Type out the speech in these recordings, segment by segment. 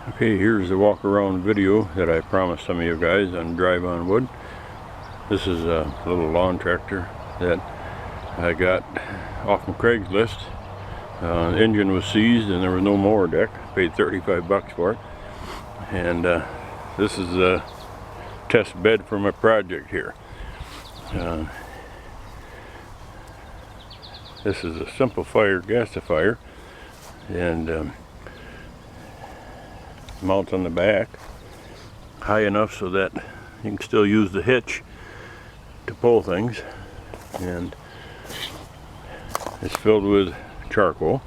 Okay, here's the walk around video that I promised some of you guys on Drive on Wood. This is a little lawn tractor that I got off my Craigslist. The engine was seized and there was no mower deck. Paid 35 bucks for it. And this is a test bed for my project here. This is a simplifier gasifier, and mounts on the back high enough so that you can still use the hitch to pull things, and it's filled with charcoal,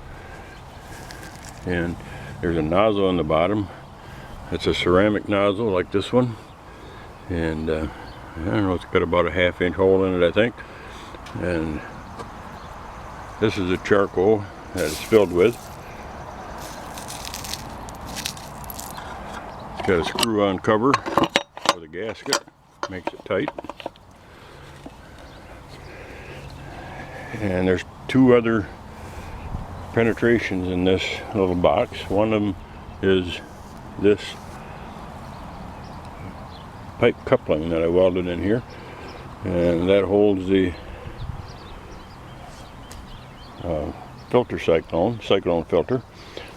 and there's a nozzle on the bottom. It's a ceramic nozzle like this one, and I don't know, it's got about a 1/2 inch hole in it, I think. And this is the charcoal that it's filled with. Got a screw-on cover for the gasket, makes it tight. And there's two other penetrations in this little box. One of them is this pipe coupling that I welded in here, and that holds the filter cyclone filter.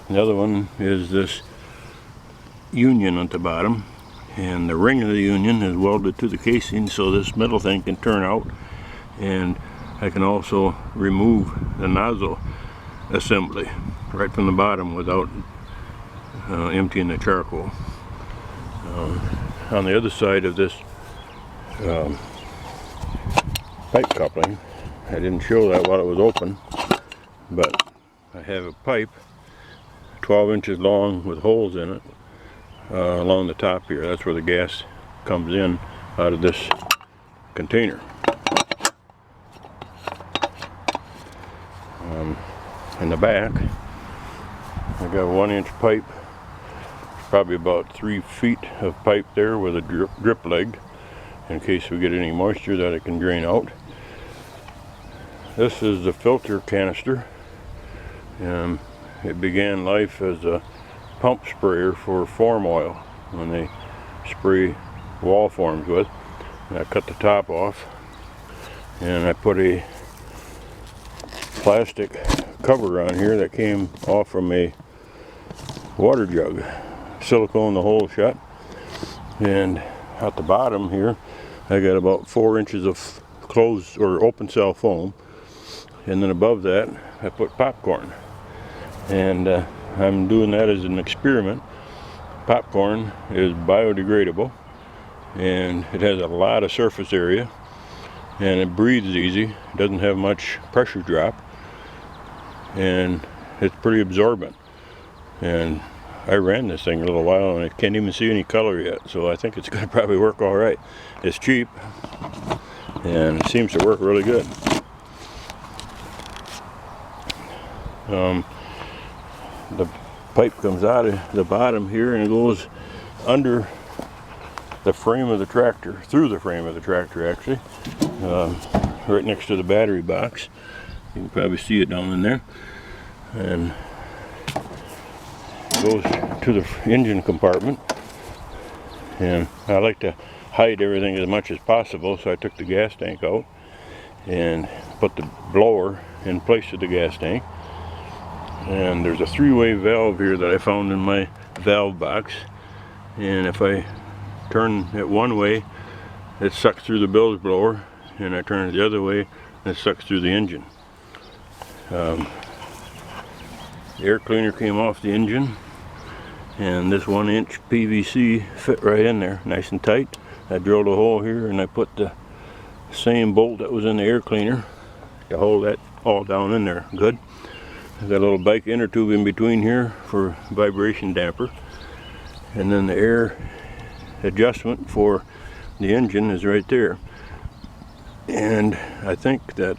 And the other one is this union at the bottom, and the ring of the union is welded to the casing so this metal thing can turn out, and I can also remove the nozzle assembly right from the bottom without emptying the charcoal. On the other side of this pipe coupling, I didn't show that while it was open, but I have a pipe 12 inches long with holes in it along the top here. That's where the gas comes in out of this container. In the back, I got a 1-inch pipe, probably about 3 feet of pipe there with a drip leg in case we get any moisture that it can drain out. This is the filter canister. It began life as a pump sprayer for form oil when they spray wall forms with. And I cut the top off and I put a plastic cover on here that came off from a water jug, silicone the hole shut, and at the bottom here I got about 4 inches of closed or open cell foam, and then above that I put popcorn, and I'm doing that as an experiment. Popcorn is biodegradable and it has a lot of surface area and it breathes easy. It doesn't have much pressure drop and it's pretty absorbent. And I ran this thing a little while and I can't even see any color yet, so I think it's going to probably work all right. It's cheap and it seems to work really good. The pipe comes out of the bottom here and it goes under the frame of the tractor, through the frame of the tractor actually, right next to the battery box. You can probably see it down in there, and it goes to the engine compartment. And I like to hide everything as much as possible, so I took the gas tank out and put the blower in place of the gas tank. And there's a 3-way valve here that I found in my valve box, and if I turn it one way it sucks through the bilge blower, and I turn it the other way and it sucks through the engine. The air cleaner came off the engine, and this 1-inch PVC fit right in there nice and tight. I drilled a hole here and I put the same bolt that was in the air cleaner to hold that all down in there good. I've got a little bike inner tube in between here for vibration damper, and then the air adjustment for the engine is right there. And I think that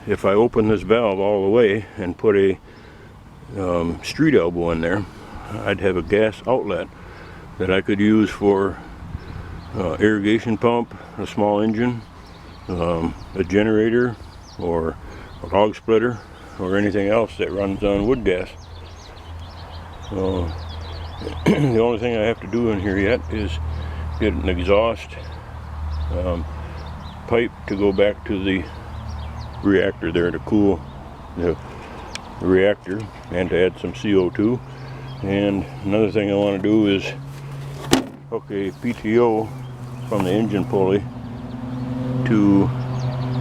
if I open this valve all the way and put a street elbow in there, I'd have a gas outlet that I could use for irrigation pump, a small engine, a generator, or a log splitter, or anything else that runs on wood gas. So The only thing I have to do in here yet is get an exhaust pipe to go back to the reactor there to cool the reactor and to add some CO2. And another thing I want to do is hook a PTO from the engine pulley to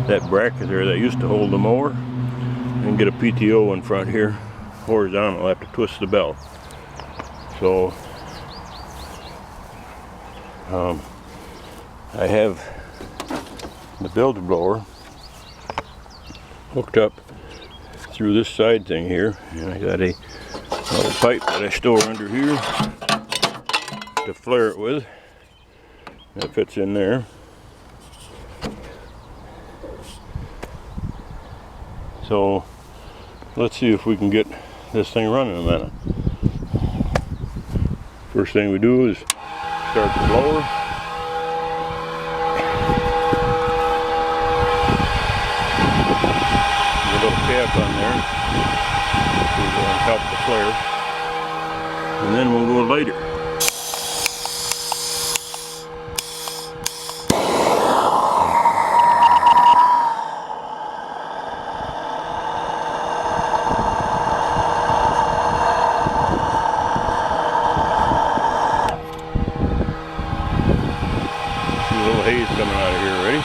that bracket there that used to hold the mower, and get a PTO in front here horizontal. I have to twist the belt. So I have the bilge blower hooked up through this side thing here, and I got a little pipe that I store under here to flare it with. That fits in there. So let's see if we can get this thing running in a minute. First thing we do is start the blower. A little cap on there to help the flare. And then we'll go lighter. Haze coming out of here already.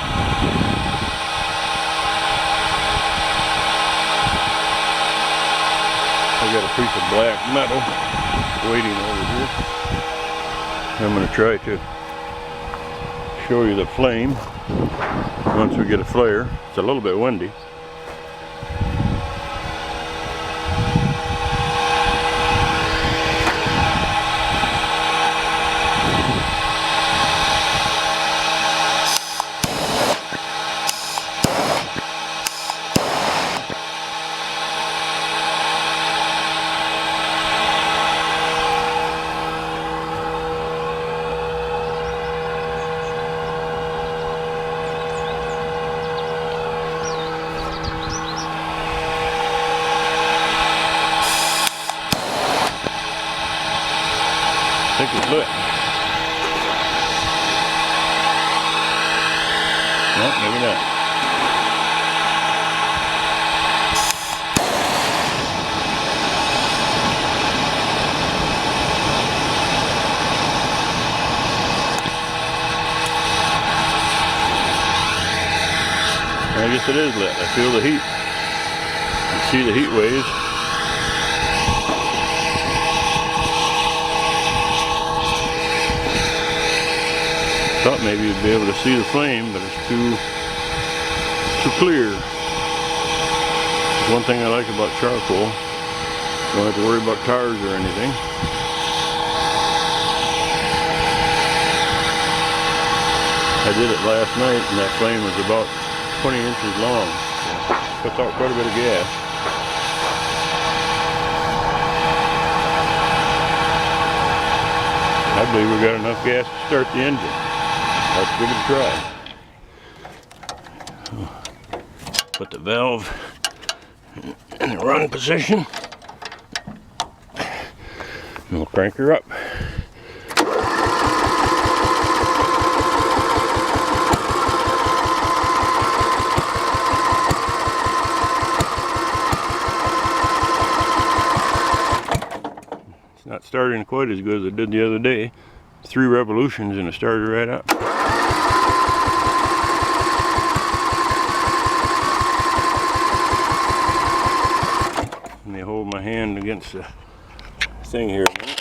I got a piece of black metal waiting over here. I'm going to try to show you the flame once we get a flare. It's a little bit windy. I think it's lit. No, maybe not. I guess it is lit. I feel the heat. You see the heat waves. Thought maybe you'd be able to see the flame, but it's too clear. One thing I like about charcoal, don't have to worry about tars or anything. I did it last night, and that flame was about 20 inches long. Puts out quite a bit of gas. I believe we got enough gas to start the engine. Let's give it a try. Put the valve in the run position. And we'll crank her up. It's not starting quite as good as it did the other day. 3 revolutions and it started right up. Let me hold my hand against the thing here a minute.